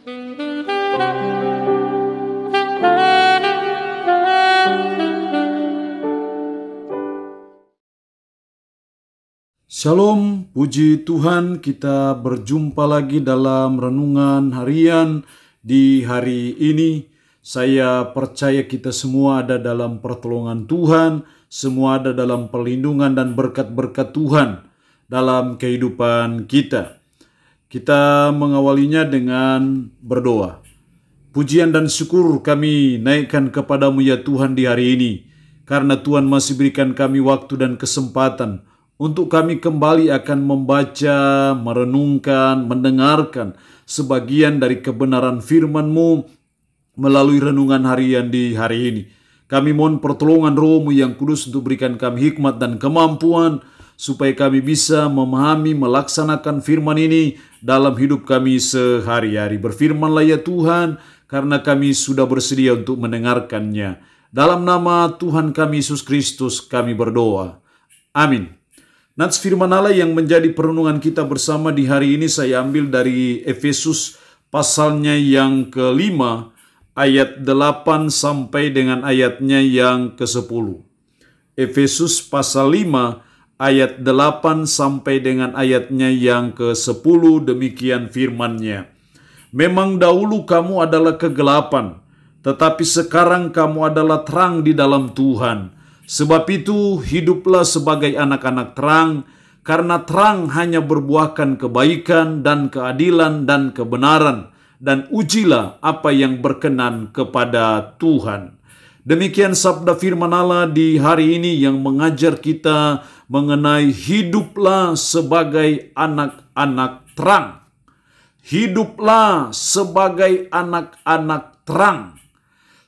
Shalom, puji Tuhan, kita berjumpa lagi dalam renungan harian di hari ini. Saya percaya kita semua ada dalam pertolongan Tuhan, semua ada dalam perlindungan dan berkat-berkat Tuhan dalam kehidupan kita. Kita mengawalinya dengan berdoa. Pujian dan syukur kami naikkan kepadamu ya Tuhan di hari ini, karena Tuhan masih berikan kami waktu dan kesempatan untuk kami kembali akan membaca, merenungkan, mendengarkan sebagian dari kebenaran firman-Mu melalui renungan harian di hari ini. Kami mohon pertolongan Roh-Mu yang kudus untuk berikan kami hikmat dan kemampuan, supaya kami bisa memahami, melaksanakan firman ini dalam hidup kami sehari-hari. Berfirmanlah ya Tuhan, karena kami sudah bersedia untuk mendengarkannya. Dalam nama Tuhan kami Yesus Kristus kami berdoa. Amin. Nats firman Allah yang menjadi perenungan kita bersama di hari ini saya ambil dari Efesus pasalnya yang ke-5 ayat 8 sampai dengan ayatnya yang ke-10. Efesus pasal 5 ayat 8 sampai dengan ayatnya yang ke-10, demikian firman-Nya. Memang dahulu kamu adalah kegelapan, tetapi sekarang kamu adalah terang di dalam Tuhan. Sebab itu hiduplah sebagai anak-anak terang, karena terang hanya berbuahkan kebaikan dan keadilan dan kebenaran, dan ujilah apa yang berkenan kepada Tuhan. Demikian sabda firman Allah di hari ini yang mengajar kita mengenai hiduplah sebagai anak-anak terang. Hiduplah sebagai anak-anak terang.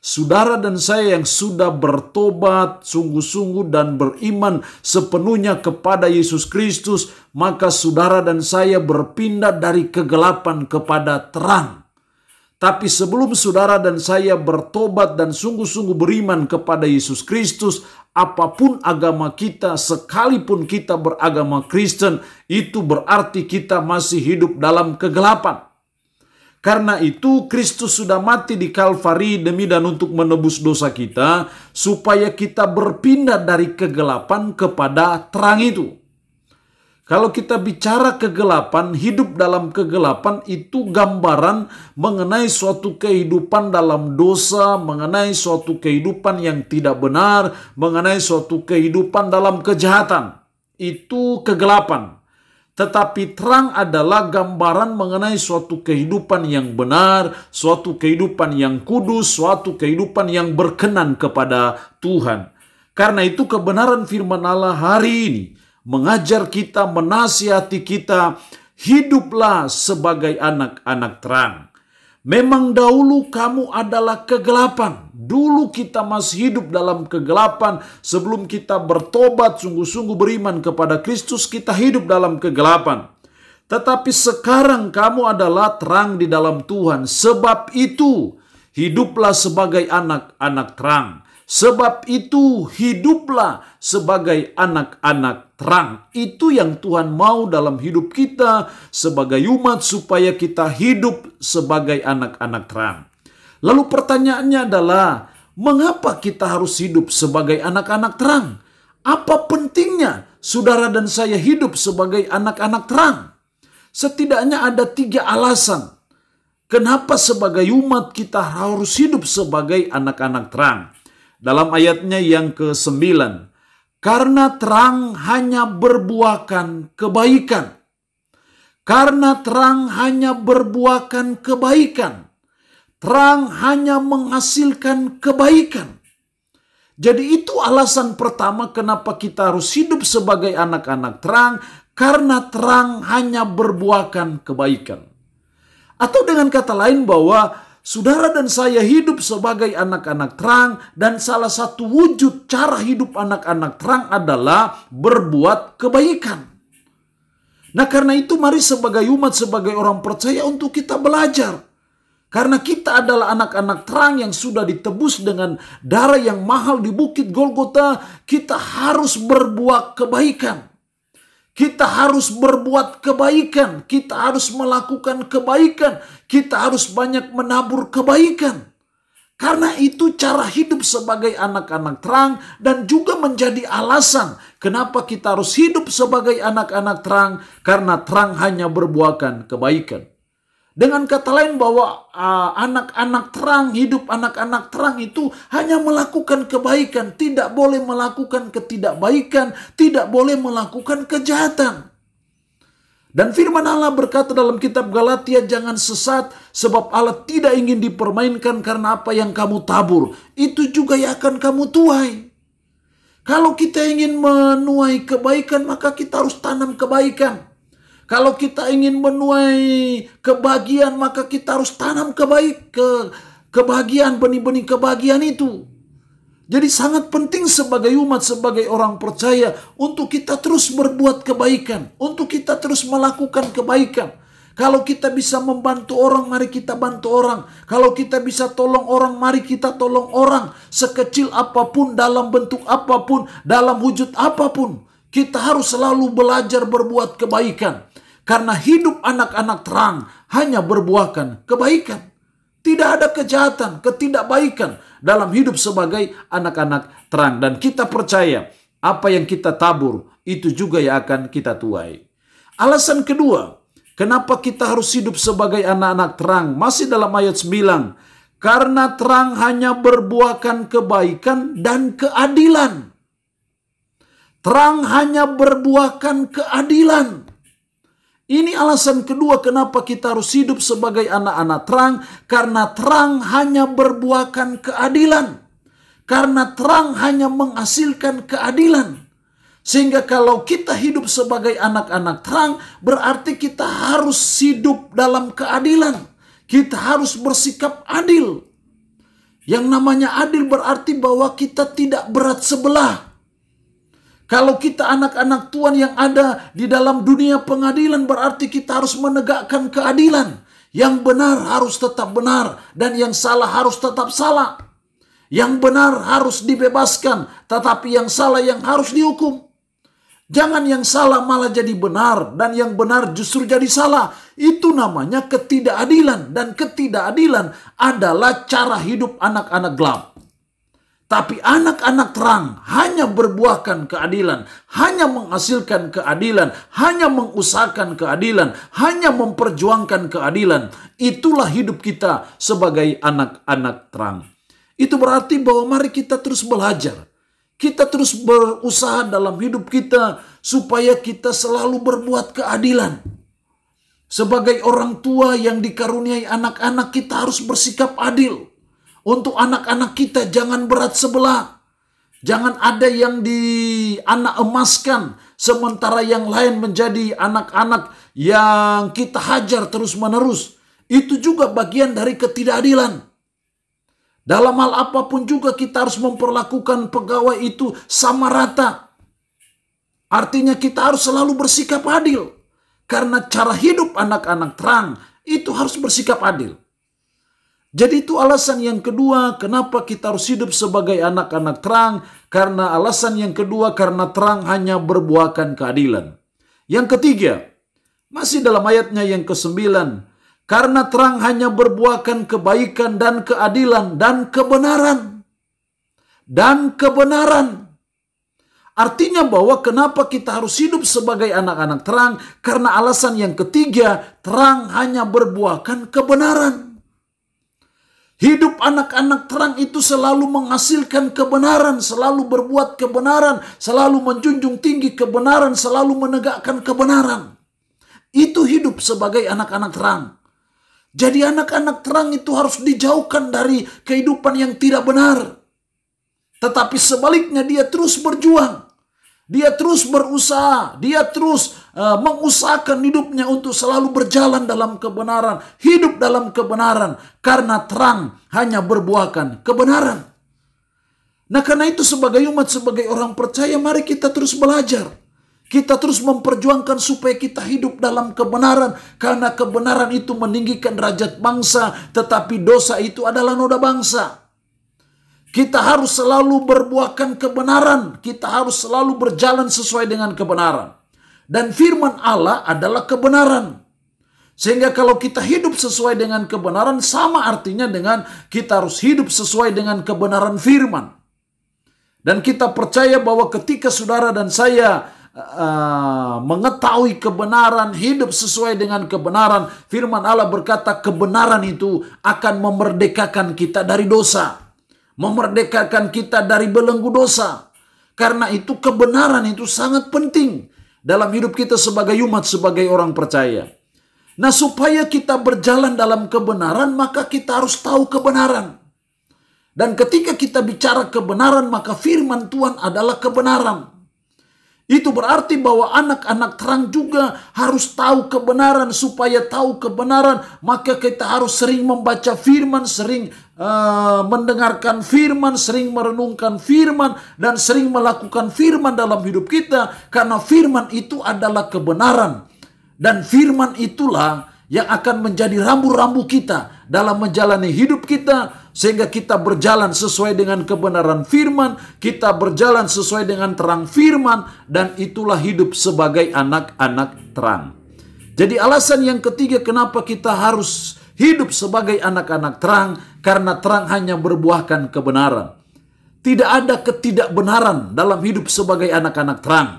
Saudara dan saya yang sudah bertobat sungguh-sungguh dan beriman sepenuhnya kepada Yesus Kristus, maka saudara dan saya berpindah dari kegelapan kepada terang. Tapi sebelum saudara dan saya bertobat dan sungguh-sungguh beriman kepada Yesus Kristus, apapun agama kita, sekalipun kita beragama Kristen, itu berarti kita masih hidup dalam kegelapan. Karena itu Kristus sudah mati di Kalvari demi dan untuk menebus dosa kita, supaya kita berpindah dari kegelapan kepada terang itu. Kalau kita bicara kegelapan, hidup dalam kegelapan itu gambaran mengenai suatu kehidupan dalam dosa, mengenai suatu kehidupan yang tidak benar, mengenai suatu kehidupan dalam kejahatan. Itu kegelapan. Tetapi terang adalah gambaran mengenai suatu kehidupan yang benar, suatu kehidupan yang kudus, suatu kehidupan yang berkenan kepada Tuhan. Karena itu kebenaran firman Allah hari ini mengajar kita, menasihati kita, hiduplah sebagai anak-anak terang. Memang dahulu kamu adalah kegelapan. Dulu kita masih hidup dalam kegelapan. Sebelum kita bertobat, sungguh-sungguh beriman kepada Kristus, kita hidup dalam kegelapan. Tetapi sekarang kamu adalah terang di dalam Tuhan. Sebab itu, hiduplah sebagai anak-anak terang. Sebab itu, hiduplah sebagai anak-anak terang. Itu yang Tuhan mau dalam hidup kita sebagai umat, supaya kita hidup sebagai anak-anak terang. Lalu pertanyaannya adalah, mengapa kita harus hidup sebagai anak-anak terang? Apa pentingnya saudara dan saya hidup sebagai anak-anak terang? Setidaknya ada 3 alasan kenapa sebagai umat kita harus hidup sebagai anak-anak terang. Dalam ayatnya yang ke-9, karena terang hanya berbuahkan kebaikan. Karena terang hanya berbuahkan kebaikan. Terang hanya menghasilkan kebaikan. Jadi itu alasan pertama kenapa kita harus hidup sebagai anak-anak terang, karena terang hanya berbuahkan kebaikan. Atau dengan kata lain bahwa saudara dan saya hidup sebagai anak-anak terang, dan salah satu wujud cara hidup anak-anak terang adalah berbuat kebaikan. Nah karena itu mari sebagai umat, sebagai orang percaya untuk kita belajar. Karena kita adalah anak-anak terang yang sudah ditebus dengan darah yang mahal di Bukit Golgota, kita harus berbuat kebaikan. Kita harus berbuat kebaikan, kita harus melakukan kebaikan, kita harus banyak menabur kebaikan. Karena itu cara hidup sebagai anak-anak terang dan juga menjadi alasan kenapa kita harus hidup sebagai anak-anak terang, karena terang hanya berbuahkan kebaikan. Dengan kata lain bahwa anak-anak terang, hidup anak-anak terang itu hanya melakukan kebaikan, tidak boleh melakukan ketidakbaikan, tidak boleh melakukan kejahatan. Dan firman Allah berkata dalam kitab Galatia, jangan sesat sebab Allah tidak ingin dipermainkan, karena apa yang kamu tabur, itu juga yang akan kamu tuai. Kalau kita ingin menuai kebaikan, maka kita harus tanam kebaikan. Kalau kita ingin menuai kebahagiaan, maka kita harus tanam kebahagiaan, benih-benih kebahagiaan itu. Jadi sangat penting sebagai umat, sebagai orang percaya, untuk kita terus berbuat kebaikan, untuk kita terus melakukan kebaikan. Kalau kita bisa membantu orang, mari kita bantu orang. Kalau kita bisa tolong orang, mari kita tolong orang. Sekecil apapun, dalam bentuk apapun, dalam wujud apapun, kita harus selalu belajar berbuat kebaikan. Karena hidup anak-anak terang hanya berbuahkan kebaikan. Tidak ada kejahatan, ketidakbaikan dalam hidup sebagai anak-anak terang. Dan kita percaya apa yang kita tabur itu juga yang akan kita tuai. Alasan kedua, kenapa kita harus hidup sebagai anak-anak terang? Masih dalam ayat 9. Karena terang hanya berbuahkan kebaikan dan keadilan. Terang hanya berbuahkan keadilan. Ini alasan kedua kenapa kita harus hidup sebagai anak-anak terang. Karena terang hanya berbuahkan keadilan. Karena terang hanya menghasilkan keadilan. Sehingga kalau kita hidup sebagai anak-anak terang, berarti kita harus hidup dalam keadilan. Kita harus bersikap adil. Yang namanya adil berarti bahwa kita tidak berat sebelah. Kalau kita anak-anak Tuhan yang ada di dalam dunia pengadilan, berarti kita harus menegakkan keadilan. Yang benar harus tetap benar, dan yang salah harus tetap salah. Yang benar harus dibebaskan, tetapi yang salah yang harus dihukum. Jangan yang salah malah jadi benar, dan yang benar justru jadi salah. Itu namanya ketidakadilan, dan ketidakadilan adalah cara hidup anak-anak gelap. Tapi anak-anak terang hanya berbuahkan keadilan, hanya menghasilkan keadilan, hanya mengusahakan keadilan, hanya memperjuangkan keadilan. Itulah hidup kita sebagai anak-anak terang. Itu berarti bahwa mari kita terus belajar. Kita terus berusaha dalam hidup kita supaya kita selalu berbuat keadilan. Sebagai orang tua yang dikaruniai anak-anak, kita harus bersikap adil. Untuk anak-anak kita jangan berat sebelah. Jangan ada yang dianak emaskan, sementara yang lain menjadi anak-anak yang kita hajar terus-menerus. Itu juga bagian dari ketidakadilan. Dalam hal apapun juga kita harus memperlakukan pegawai itu sama rata. Artinya kita harus selalu bersikap adil. Karena cara hidup anak-anak terang itu harus bersikap adil. Jadi itu alasan yang kedua kenapa kita harus hidup sebagai anak-anak terang. Karena alasan yang kedua, karena terang hanya berbuahkan keadilan. Yang ketiga, masih dalam ayatnya yang ke-9. Karena terang hanya berbuahkan kebaikan dan keadilan dan kebenaran. Dan kebenaran. Artinya bahwa kenapa kita harus hidup sebagai anak-anak terang. Karena alasan yang ketiga, terang hanya berbuahkan kebenaran. Hidup anak-anak terang itu selalu menghasilkan kebenaran, selalu berbuat kebenaran, selalu menjunjung tinggi kebenaran, selalu menegakkan kebenaran. Itu hidup sebagai anak-anak terang. Jadi anak-anak terang itu harus dijauhkan dari kehidupan yang tidak benar. Tetapi sebaliknya dia terus berjuang. Dia terus berusaha, dia terus mengusahakan hidupnya untuk selalu berjalan dalam kebenaran, hidup dalam kebenaran, karena terang hanya berbuahkan kebenaran. Nah, karena itu sebagai umat, sebagai orang percaya, mari kita terus belajar. Kita terus memperjuangkan supaya kita hidup dalam kebenaran, karena kebenaran itu meninggikan derajat bangsa, tetapi dosa itu adalah noda bangsa. Kita harus selalu berbuahkan kebenaran. Kita harus selalu berjalan sesuai dengan kebenaran. Dan firman Allah adalah kebenaran. Sehingga kalau kita hidup sesuai dengan kebenaran, sama artinya dengan kita harus hidup sesuai dengan kebenaran firman. Dan kita percaya bahwa ketika saudara dan saya mengetahui kebenaran, hidup sesuai dengan kebenaran, firman Allah berkata kebenaran itu akan memerdekakan kita dari dosa, memerdekakan kita dari belenggu dosa. Karena itu kebenaran itu sangat penting dalam hidup kita sebagai umat, sebagai orang percaya. Nah, supaya kita berjalan dalam kebenaran, maka kita harus tahu kebenaran. Dan ketika kita bicara kebenaran, maka firman Tuhan adalah kebenaran. Itu berarti bahwa anak-anak terang juga harus tahu kebenaran. Supaya tahu kebenaran, maka kita harus sering membaca firman, sering mendengarkan firman, sering merenungkan firman, dan sering melakukan firman dalam hidup kita. Karena firman itu adalah kebenaran. Dan firman itulah yang akan menjadi rambu-rambu kita dalam menjalani hidup kita. Sehingga kita berjalan sesuai dengan kebenaran firman, kita berjalan sesuai dengan terang firman, dan itulah hidup sebagai anak-anak terang. Jadi alasan yang ketiga kenapa kita harus hidup sebagai anak-anak terang, karena terang hanya berbuahkan kebenaran. Tidak ada ketidakbenaran dalam hidup sebagai anak-anak terang.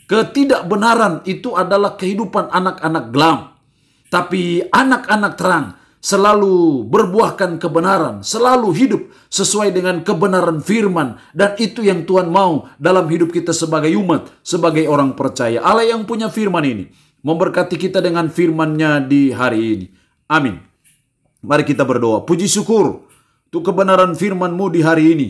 Ketidakbenaran itu adalah kehidupan anak-anak gelap. Tapi anak-anak terang selalu berbuahkan kebenaran, selalu hidup sesuai dengan kebenaran firman. Dan itu yang Tuhan mau dalam hidup kita sebagai umat, sebagai orang percaya. Allah yang punya firman ini memberkati kita dengan firman-Nya di hari ini. Amin. Mari kita berdoa. Puji syukur untuk kebenaran firman-Mu di hari ini,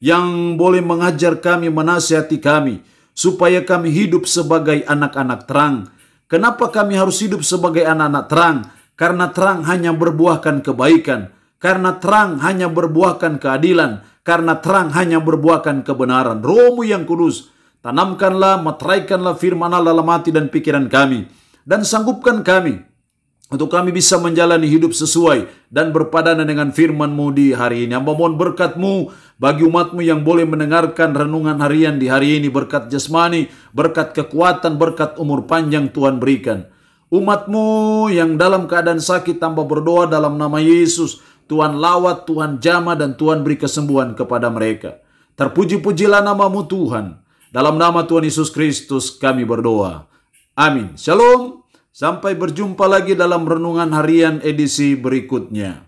yang boleh mengajar kami, menasihati kami, supaya kami hidup sebagai anak-anak terang. Kenapa kami harus hidup sebagai anak-anak terang? Karena terang hanya berbuahkan kebaikan. Karena terang hanya berbuahkan keadilan. Karena terang hanya berbuahkan kebenaran. Roh-Mu yang kudus, tanamkanlah, meteraikanlah firman Allah dalam hati dan pikiran kami. Dan sanggupkan kami untuk kami bisa menjalani hidup sesuai dan berpadanan dengan firman-Mu di hari ini. Hamba mohon berkat-Mu bagi umat-Mu yang boleh mendengarkan renungan harian di hari ini. Berkat jasmani, berkat kekuatan, berkat umur panjang Tuhan berikan. Umat-Mu yang dalam keadaan sakit, tanpa berdoa dalam nama Yesus, Tuhan lawat, Tuhan jamah, dan Tuhan beri kesembuhan kepada mereka. Terpuji-pujilah nama-Mu Tuhan. Dalam nama Tuhan Yesus Kristus kami berdoa. Amin. Shalom. Sampai berjumpa lagi dalam renungan harian edisi berikutnya.